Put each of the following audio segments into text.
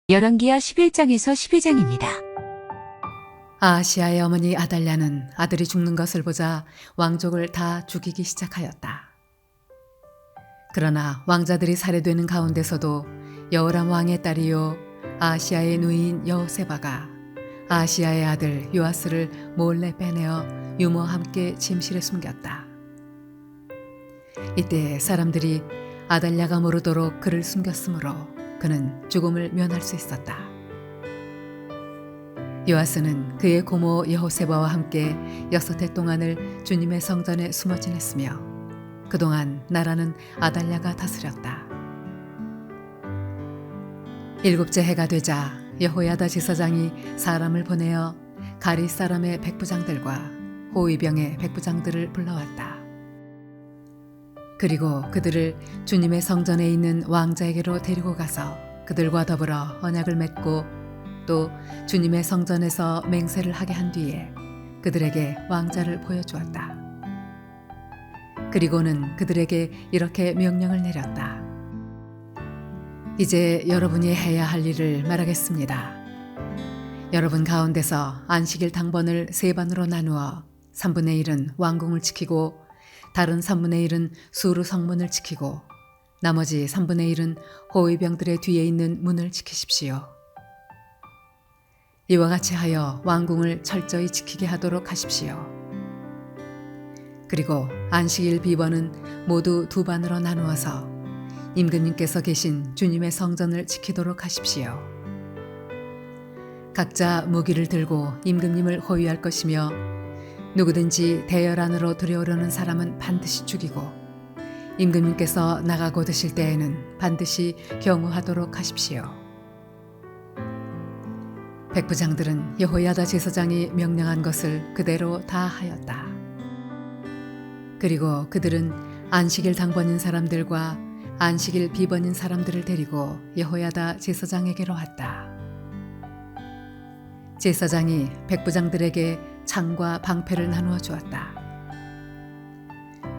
열왕기하 11장에서 12장입니다. 아하시아의 어머니 아달랴는 아들이 죽는 것을 보자 왕족을 다 죽이기 시작하였다. 그러나 왕자들이 살해되는 가운데서도 여호람 왕의 딸이요 아하시아의 누이인 여호세바가 아하시아의 아들 요아스를 몰래 빼내어 유모와 함께 침실에 숨겼다. 이때 사람들이 아달랴가 모르도록 그를 숨겼으므로 그는 죽음을 면할 수 있었다. 요아스는 그의 고모 여호세바와 함께 6해 동안을 주님의 성전에 숨어 지냈으며 그동안 나라는 아달랴가 다스렸다. 7째 해가 되자 여호야다 제사장이 사람을 보내어 가리 사람의 백부장들과 호위병의 백부장들을 불러왔다. 그리고 그들을 주님의 성전에 있는 왕자에게로 데리고 가서 그들과 더불어 언약을 맺고 또 주님의 성전에서 맹세를 하게 한 뒤에 그들에게 왕자를 보여주었다. 그리고는 그들에게 이렇게 명령을 내렸다. 이제 여러분이 해야 할 일을 말하겠습니다. 여러분 가운데서 안식일 당번을 3반으로 나누어 3분의 1은 왕궁을 지키고 다른 3분의 1은 수르 성문을 지키고 나머지 3분의 1은 호위병들의 뒤에 있는 문을 지키십시오. 이와 같이 하여 왕궁을 철저히 지키게 하도록 하십시오. 그리고 안식일 비번은 모두 2반으로 나누어서 임금님께서 계신 주님의 성전을 지키도록 하십시오. 각자 무기를 들고 임금님을 호위할 것이며 누구든지 대열 안으로 들여오려는 사람은 반드시 죽이고 임금님께서 나가고 드실 때에는 반드시 경호하도록 하십시오. 백부장들은 여호야다 제사장이 명령한 것을 그대로 다 하였다. 그리고 그들은 안식일 당번인 사람들과 안식일 비번인 사람들을 데리고 여호야다 제사장에게로 왔다. 제사장이 백부장들에게 창과 방패를 나누어 주었다.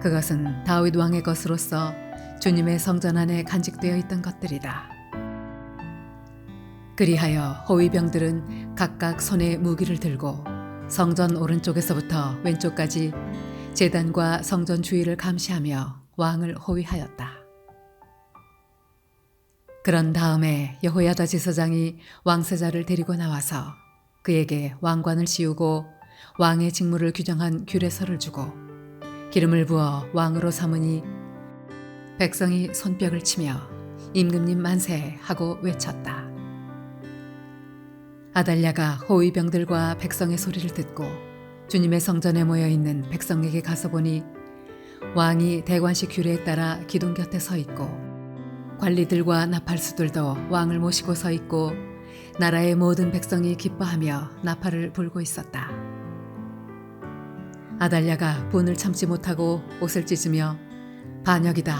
그것은 다윗 왕의 것으로서 주님의 성전 안에 간직되어 있던 것들이다. 그리하여 호위병들은 각각 손에 무기를 들고 성전 오른쪽에서부터 왼쪽까지 제단과 성전 주위를 감시하며 왕을 호위하였다. 그런 다음에 여호야다 제사장이 왕세자를 데리고 나와서 그에게 왕관을 씌우고 왕의 직무를 규정한 규례서를 주고 기름을 부어 왕으로 삼으니 백성이 손뼉을 치며 임금님 만세 하고 외쳤다. 아달랴가 호위병들과 백성의 소리를 듣고 주님의 성전에 모여 있는 백성에게 가서 보니 왕이 대관식 규례에 따라 기둥 곁에 서 있고 관리들과 나팔수들도 왕을 모시고 서 있고 나라의 모든 백성이 기뻐하며 나팔을 불고 있었다. 아달랴가 분을 참지 못하고 옷을 찢으며 반역이다,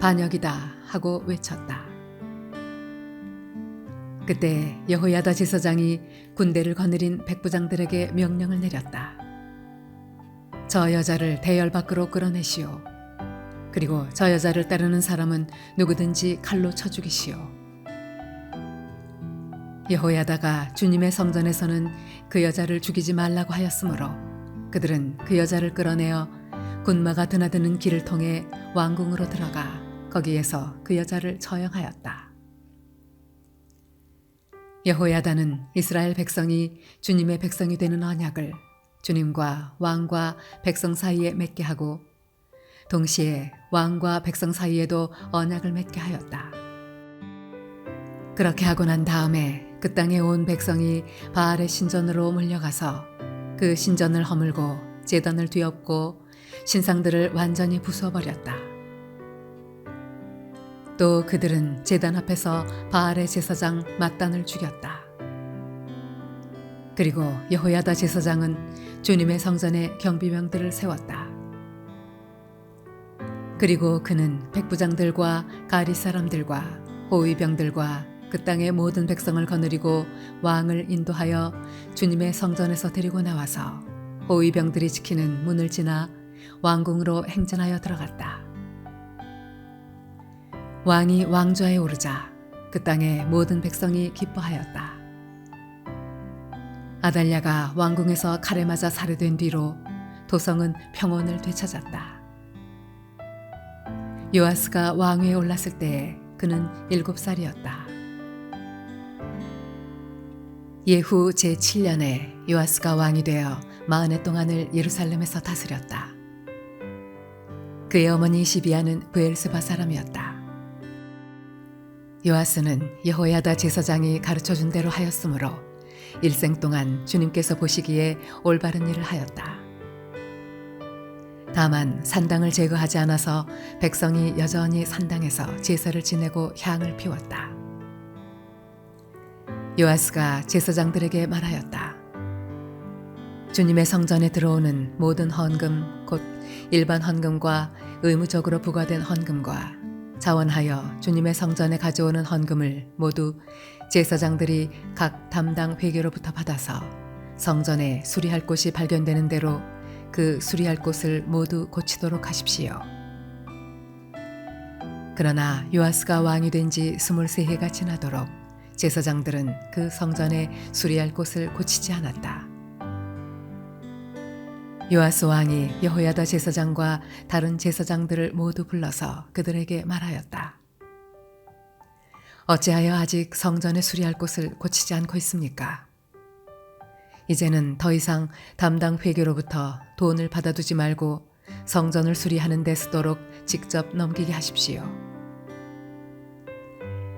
반역이다 하고 외쳤다. 그때 여호야다 제사장이 군대를 거느린 백부장들에게 명령을 내렸다. 저 여자를 대열 밖으로 끌어내시오. 그리고 저 여자를 따르는 사람은 누구든지 칼로 쳐 죽이시오. 여호야다가 주님의 성전에서는 그 여자를 죽이지 말라고 하였으므로 그들은 그 여자를 끌어내어 군마가 드나드는 길을 통해 왕궁으로 들어가 거기에서 그 여자를 처형하였다. 여호야다는 이스라엘 백성이 주님의 백성이 되는 언약을 주님과 왕과 백성 사이에 맺게 하고 동시에 왕과 백성 사이에도 언약을 맺게 하였다. 그렇게 하고 난 다음에 그 땅에 온 백성이 바알의 신전으로 몰려가서 그 신전을 허물고 제단을 뒤엎고 신상들을 완전히 부숴버렸다. 또 그들은 제단 앞에서 바알의 제사장 맏단을 죽였다. 그리고 여호야다 제사장은 주님의 성전에 경비병들을 세웠다. 그리고 그는 백부장들과 가리 사람들과 호위병들과 그 땅의 모든 백성을 거느리고 왕을 인도하여 주님의 성전에서 데리고 나와서 호위병들이 지키는 문을 지나 왕궁으로 행진하여 들어갔다. 왕이 왕좌에 오르자 그 땅의 모든 백성이 기뻐하였다. 아달랴가 왕궁에서 칼에 맞아 살해된 뒤로 도성은 평온을 되찾았다. 요아스가 왕위에 올랐을 때에 그는 7살이었다. 예후 제7년에 요아스가 왕이 되어 40해 동안을 예루살렘에서 다스렸다. 그의 어머니 시비아는 브엘스바 사람이었다. 요아스는 여호야다 제사장이 가르쳐준 대로 하였으므로 일생 동안 주님께서 보시기에 올바른 일을 하였다. 다만 산당을 제거하지 않아서 백성이 여전히 산당에서 제사를 지내고 향을 피웠다. 요아스가 제사장들에게 말하였다. 주님의 성전에 들어오는 모든 헌금, 곧 일반 헌금과 의무적으로 부과된 헌금과 자원하여 주님의 성전에 가져오는 헌금을 모두 제사장들이 각 담당 회계로부터 받아서 성전에 수리할 곳이 발견되는 대로 그 수리할 곳을 모두 고치도록 하십시오. 그러나 요아스가 왕이 된 지 23해가 지나도록 제사장들은 그 성전에 수리할 곳을 고치지 않았다. 요아스 왕이 여호야다 제사장과 다른 제사장들을 모두 불러서 그들에게 말하였다. 어찌하여 아직 성전에 수리할 곳을 고치지 않고 있습니까? 이제는 더 이상 담당 회계로부터 돈을 받아두지 말고 성전을 수리하는 데 쓰도록 직접 넘기게 하십시오.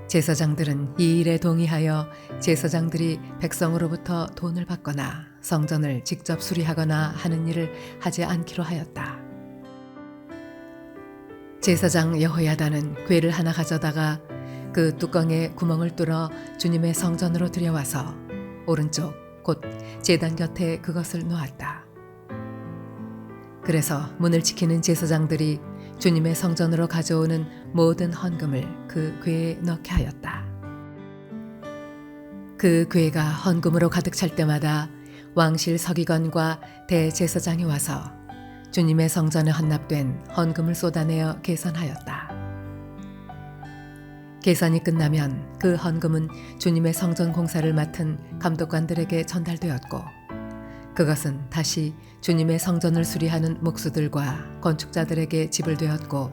제사장들은 이 일에 동의하여 제사장들이 백성으로부터 돈을 받거나 성전을 직접 수리하거나 하는 일을 하지 않기로 하였다. 제사장 여호야다는 궤를 하나 가져다가 그 뚜껑에 구멍을 뚫어 주님의 성전으로 들여와서 오른쪽 곧 제단 곁에 그것을 놓았다. 그래서 문을 지키는 제사장들이 주님의 성전으로 가져오는 모든 헌금을 그 궤에 넣게 하였다. 그 궤가 헌금으로 가득 찰 때마다 왕실 서기관과 대제사장이 와서 주님의 성전에 헌납된 헌금을 쏟아내어 계산하였다. 계산이 끝나면 그 헌금은 주님의 성전 공사를 맡은 감독관들에게 전달되었고 그것은 다시 주님의 성전을 수리하는 목수들과 건축자들에게 지불되었고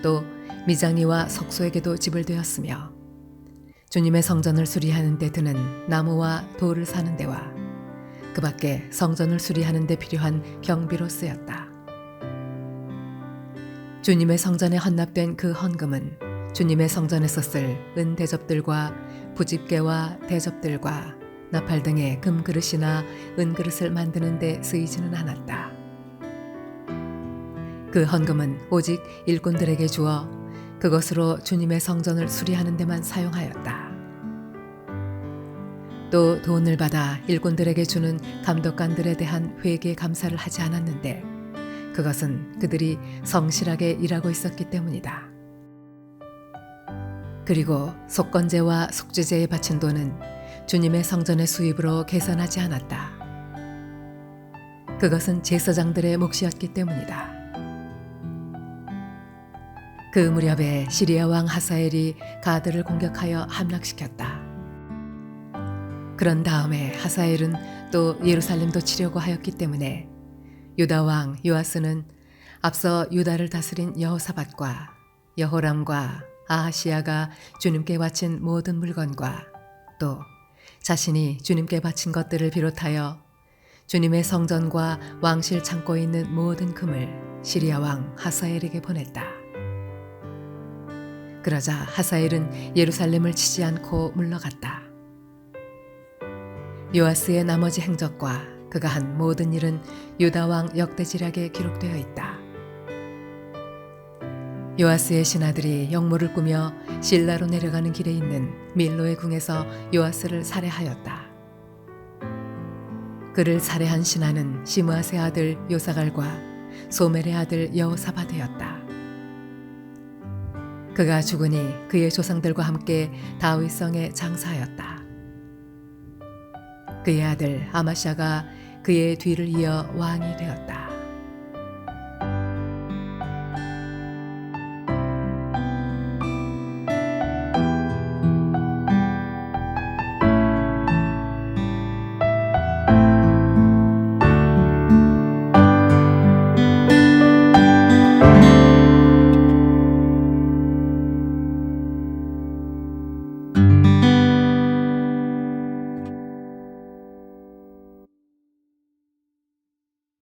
또 미장이와 석소에게도 지불되었으며 주님의 성전을 수리하는 데 드는 나무와 돌을 사는 데와 그 밖에 성전을 수리하는 데 필요한 경비로 쓰였다. 주님의 성전에 헌납된 그 헌금은 주님의 성전에서 쓸 은 대접들과 부집개와 대접들과 나팔 등의 금그릇이나 은그릇을 만드는 데 쓰이지는 않았다. 그 헌금은 오직 일꾼들에게 주어 그것으로 주님의 성전을 수리하는 데만 사용하였다. 또 돈을 받아 일꾼들에게 주는 감독관들에 대한 회계 감사를 하지 않았는데 그것은 그들이 성실하게 일하고 있었기 때문이다. 그리고 속건제와 속죄제에 바친 돈은 주님의 성전의 수입으로 계산하지 않았다. 그것은 제사장들의 몫이었기 때문이다. 그 무렵에 시리아 왕 하사엘이 가드를 공격하여 함락시켰다. 그런 다음에 하사엘은 또 예루살렘도 치려고 하였기 때문에 유다 왕 요아스는 앞서 유다를 다스린 여호사밧과 여호람과 아하시야가 주님께 바친 모든 물건과 또 자신이 주님께 바친 것들을 비롯하여 주님의 성전과 왕실 창고에 있는 모든 금을 시리아 왕 하사엘에게 보냈다. 그러자 하사엘은 예루살렘을 치지 않고 물러갔다. 요아스의 나머지 행적과 그가 한 모든 일은 유다 왕 역대지략에 기록되어 있다. 요아스의 신하들이 역모를 꾸며 실라로 내려가는 길에 있는 밀로의 궁에서 요아스를 살해하였다. 그를 살해한 신하는 시므아스의 아들 요사갈과 소멜의 아들 여호사밧이었다. 그가 죽으니 그의 조상들과 함께 다윗성에 장사하였다. 그의 아들 아마샤가 그의 뒤를 이어 왕이 되었다.